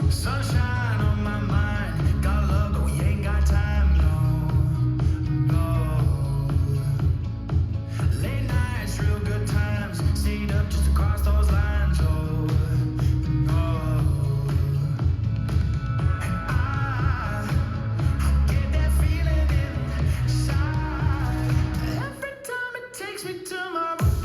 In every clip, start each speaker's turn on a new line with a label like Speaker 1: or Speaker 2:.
Speaker 1: Sunshine on my mind, got love, but we ain't got time, no, no. Late nights, real good times, stayed up just to cross those lines, oh, no. And I get that feeling inside. Every time it takes me to my room,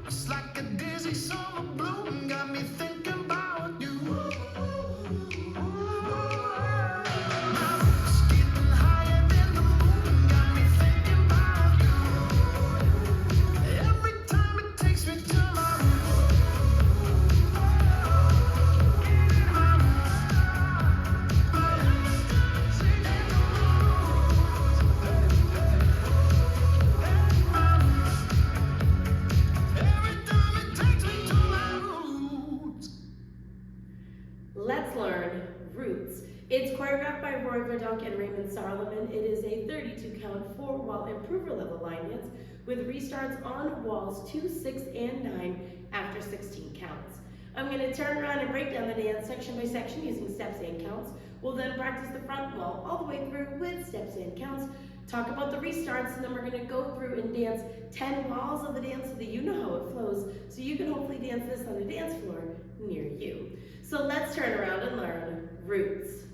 Speaker 1: it's like a dizzy summer bloom, got me thinking about you.
Speaker 2: Let's learn Roots. It's choreographed by Roy Verdonk and Raymond Sarlemijn. It is a 32 count 4-wall improver level line dance with restarts on walls 2, 6, and 9 after 16 counts. I'm going to turn around and break down the dance section by section using steps and counts. We'll then practice the front wall all the way through with steps and counts, talk about the restarts, and then we're going to go through and dance 10 walls of the dance so that you know how it flows, so you can hopefully dance this on a dance floor near you. So let's turn around and learn Roots.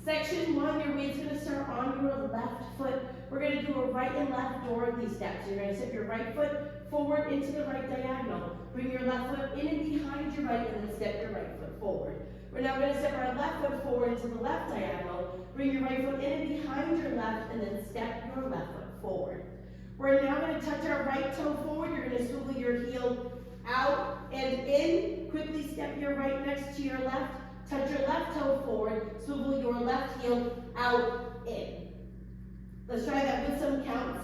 Speaker 2: Section 1, your weight's going to start on your left foot. We're going to do a right and left Dorothy step. So you're going to step your right foot forward into the right diagonal. Bring your left foot in and behind your right, and then step your right foot forward. We're now going to step our left foot forward into the left diagonal. Bring your right foot in and behind your left, and then step your left foot forward. We're now going to touch our right toe forward. You're going to swivel your heel out and in. Quickly step your right next to your left. Touch your left toe forward. Swivel your left heel out, in. Let's try that with some counts.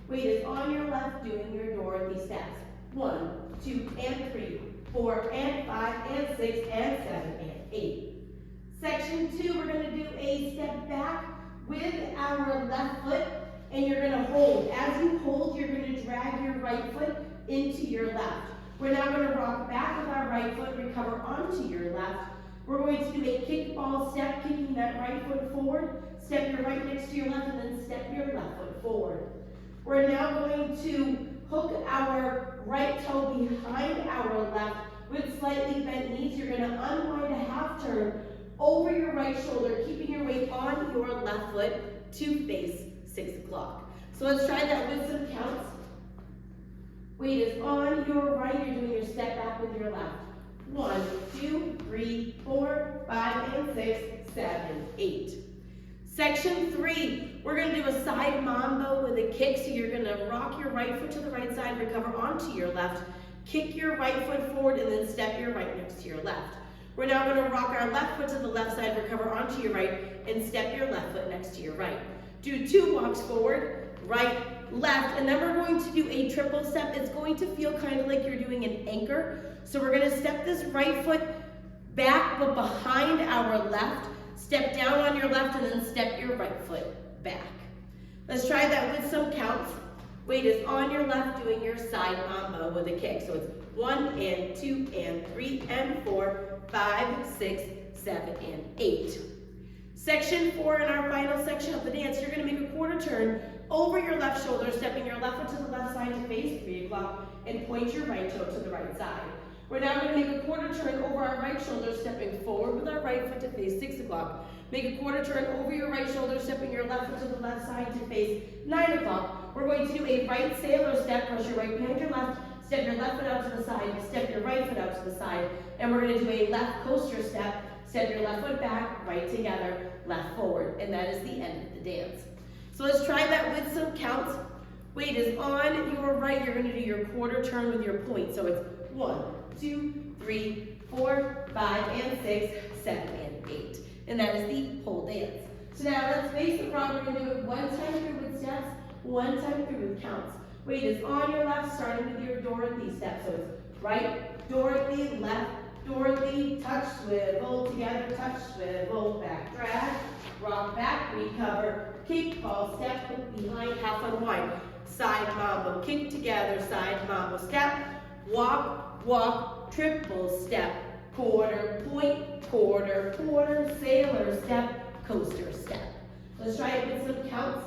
Speaker 2: Weight is on your left, doing your Dorothy steps. 1, 2, and 3, 4, and 5, and 6, and 7, and 8. Section 2, we're going to do a step back with our left foot, and you're going to hold. As you hold, you're going to drag your right foot into your left. We're now going to rock back with our right foot, recover onto your left. We're going to do a kickball step, kicking that right foot forward. Step your right next to your left, and then step your left foot forward. We're now going to hook our right toe behind our left with slightly bent knees. You're going to unwind a half turn over your right shoulder, keeping your weight on your left foot to face 6 o'clock. So let's try that with some counts. Weight is on your right. You're doing your step back with your left. 1, 2, 3, 4, 5, and 6, 7, 8. Section 3, we're going to do a side mambo with a kick. So you're going to rock your right foot to the right side, recover onto your left, kick your right foot forward, and then step your right next to your left. We're now going to rock our left foot to the left side, recover onto your right, and step your left foot next to your right. Do 2 walks forward, right, left, and then we're going to do a triple step. It's going to feel kind of like you're doing an anchor. So we're gonna step this right foot back, but behind our left. Step down on your left, and then step your right foot back. Let's try that with some counts. Weight is on your left, doing your side mambo with a kick. So it's 1 and 2 and 3 and 4, 5, 6, 7, and 8. Section 4 in our final section of the dance, you're gonna make a quarter turn over your left shoulder, stepping your left foot to the left side to face 3 o'clock, and point your right toe to the right side. We're now gonna make a quarter turn over our right shoulder, stepping forward with our right foot to face 6 o'clock. Make a quarter turn over your right shoulder, stepping your left foot to the left side to face 9 o'clock. We're going to do a right sailor step, brush your right behind your left, step your left foot out to the side, step your right foot out to the side, and we're gonna do a left coaster step, step your left foot back, right together, left forward, and that is the end of the dance. So let's try that with some counts. Weight is on your right, you're gonna do your quarter turn with your point. So it's 1, 2, 3, 4, 5, and 6, 7, and 8. And that is the whole dance. So now let's face the front. We're gonna do it one time through with steps, one time through with counts. Weight is on your left, starting with your Dorothy step. So it's right, Dorothy, left, Dorothy, touch, swivel, together, touch, swivel, back, drag, rock back, recover, kick, ball, step, hook behind, half unwind, side mambo, kick together, side mambo, step, walk, walk, triple step, quarter, point, quarter, quarter, sailor step, coaster step. Let's try it with some counts.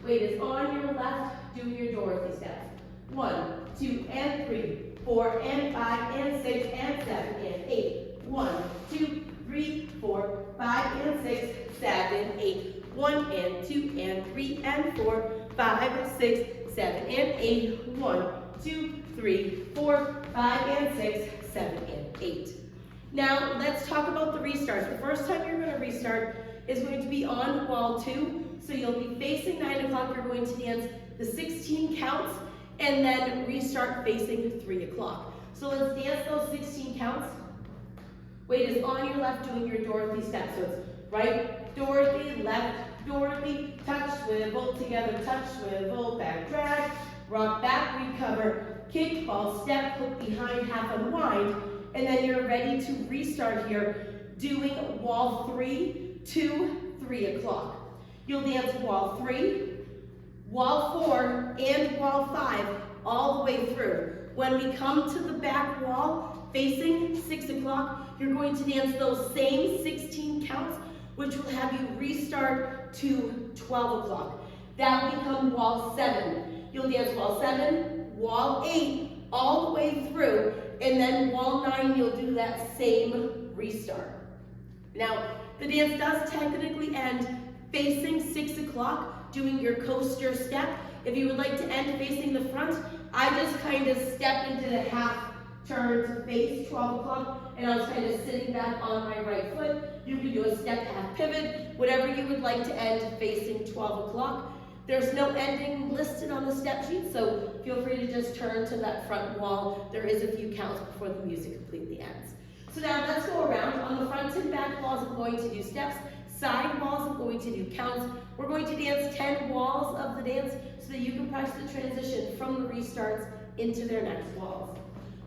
Speaker 2: Weight is on your left, do your Dorothy steps. 1, 2, and 3, 4, and 5, and 6, and 7, and 8. 1, 2, 3, 4, 5, and 6, 7, 8. 1, and 2, and 3, and 4, 5, 6, 7, and 8. 1, 2, 3, 4, 5, and 6, 7, and 8. Now, let's talk about the restarts. The first time you're going to restart is going to be on wall 2. So you'll be facing 9 o'clock. You're going to dance the 16 counts and then restart facing 3 o'clock. So let's dance those 16 counts. Weight is on your left, doing your Dorothy step. So it's right, Dorothy, left, Dorothy, touch, swivel, together, touch, swivel, back, drag, rock back, recover, kick, ball, step, hook behind, half unwind, and then you're ready to restart here, doing wall 3 to 3 o'clock. You'll dance wall 3, wall 4, and wall 5 all the way through. When we come to the back wall, facing 6 o'clock, you're going to dance those same 16 counts, which will have you restart to 12 o'clock. That will become wall 7. You'll dance wall 7, wall 8, all the way through, and then wall 9, you'll do that same restart. Now, the dance does technically end facing 6 o'clock, doing your coaster step. If you would like to end facing the front, I just kind of step into the half turn to face 12 o'clock, and I was kind of sitting back on my right foot. You can do a step half pivot, whatever you would like to end facing 12 o'clock. There's no ending listed on the step sheet, so feel free to just turn to that front wall. There is a few counts before the music completely ends. So now let's go around. On the front and back walls, I'm going to do steps. Side walls, I'm going to do counts. We're going to dance 10 walls of the dance so that you can practice the transition from the restarts into their next walls.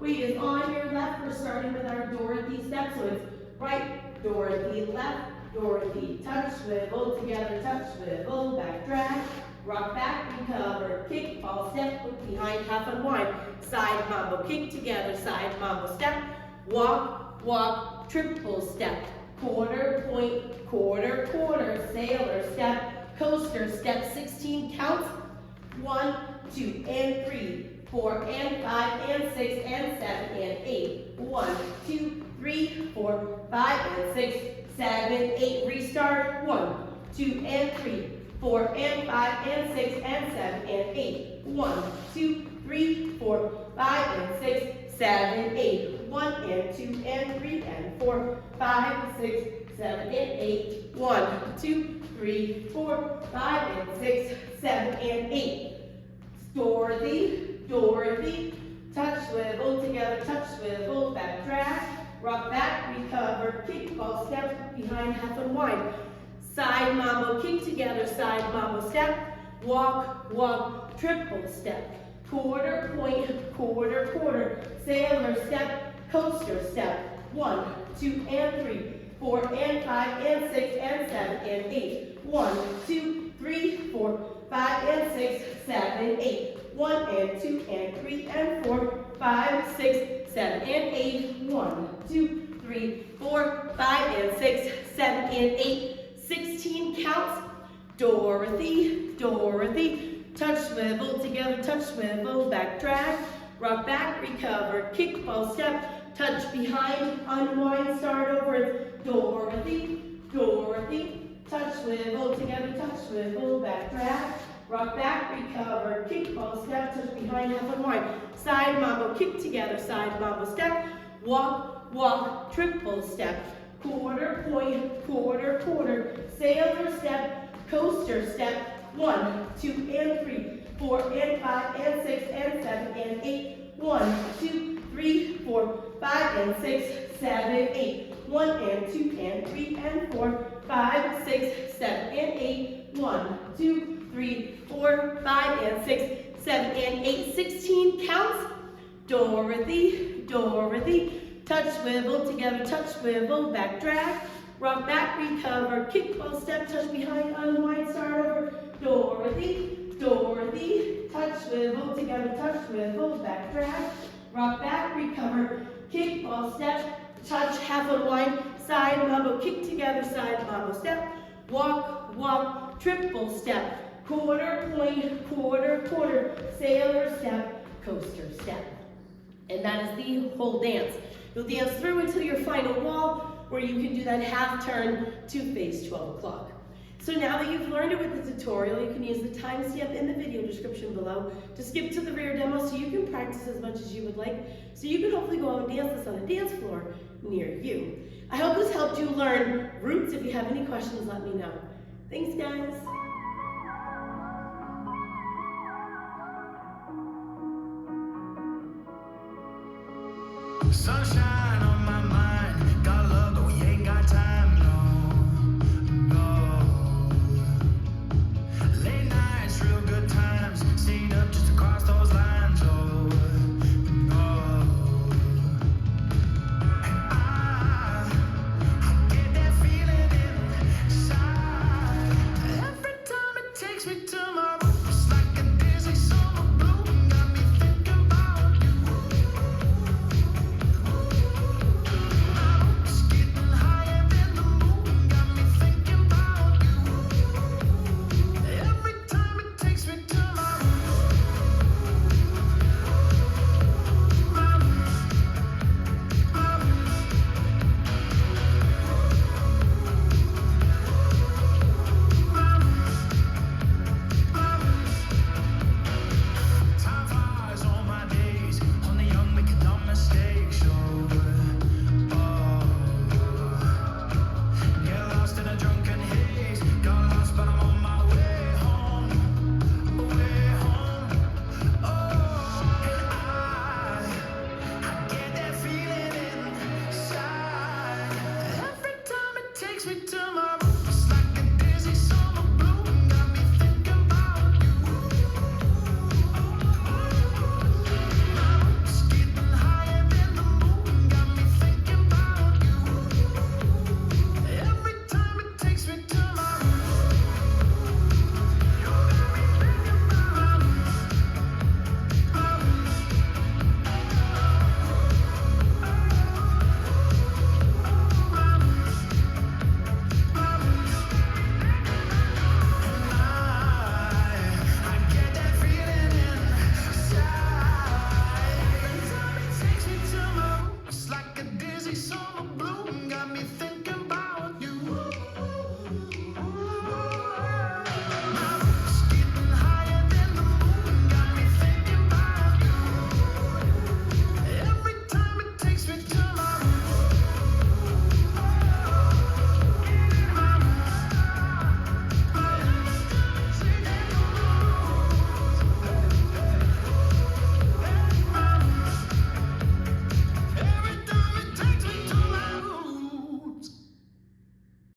Speaker 2: Weight is on your left. We're starting with our Dorothy step. So it's right, Dorothy, left, Dorothy, touch, swivel, together, touch, swivel, back, drag, rock back, recover, kick, ball, step, hook behind, half unwind, side mambo, kick together, side mambo, step, walk, walk, triple step, quarter, point, quarter, quarter, sailor step, coaster step, 16 counts, 1, 2, and 3, 4, and 5, and 6, and 7, and 8, 1, 2, 3, 4, 5, and 6, 7, 8, restart, 1, 2, and 3, 4, and 5, and 6, and 7, and 8, 1, 2, 3, 4, 5, and 6, 7, 8, 1, and 2, and 3, and 4, 5, 6, 7, and 8, 1, 2, 3, 4, 5, and 6, 7, and 8. Dorothy, Dorothy, touch, swivel, together, touch, swivel, back, drag, rock back, recover, kick, ball, step, behind, half unwind. Side mambo, kick together, side mambo, step, walk, walk, triple step, quarter point, quarter, quarter, sailor step, coaster step, 1, 2, and 3, 4, and 5, and 6, and 7, and 8, 1, 2, 3, 4, 5, and 6, 7, 8, 1, and 2, and 3, and 4, 5, 6, 7, and 8, 1, 2, 3, 4, 5, and 6, 7, and 8, 16 counts. Dorothy, Dorothy, touch, swivel, together, touch, swivel, back, drag, rock back, recover, kick, ball, step, touch behind, unwind, start over. It's Dorothy, Dorothy, touch, swivel, together, touch, swivel, back, drag, rock back, recover, kick, ball, step, touch behind, half unwind, side mambo, kick together, side mambo, step, walk, walk, triple step, quarter point, quarter, quarter, sailor step, coaster step, 1, 2, and 3, 4, and 5, and 6, and 7, and 8, 1, 2, 3, 4, 5, and 6, 7, 8, 1, and 2, and 3, and 4, 5, 6, 7, and 8, 1, 2, 3, 4, 5, and 6, 7, and 8, 16 counts. Dorothy, Dorothy, touch, swivel, together, touch, swivel, back, drag, rock back, recover, kick, ball, step, touch behind, unwind, start over. Dorothy, Dorothy, touch, swivel, together, touch, swivel, back, drag, rock back, recover, kick, ball, step, touch, half unwind, side mambo, kick together, side mambo, step, walk, walk, triple step, quarter point, quarter, quarter, sailor step, coaster step. And that is the whole dance. You'll dance through until your final wall, where you can do that half turn to face 12 o'clock. So now that you've learned it with the tutorial, you can use the timestamp in the video description below to skip to the rear demo so you can practice as much as you would like, so you can hopefully go out and dance this on a dance floor near you. I hope this helped you learn roots. If you have any questions, let me know. Thanks, guys.
Speaker 1: Sunshine on my mind, got love, but we ain't got time, no, no. Late nights, real good times, stayed up just to cross those lines, oh, no. And I get that feeling inside. Every time it takes me to my roots, like a dizzy summer bloom, got me thinking about you. Like a dizzy summer breeze.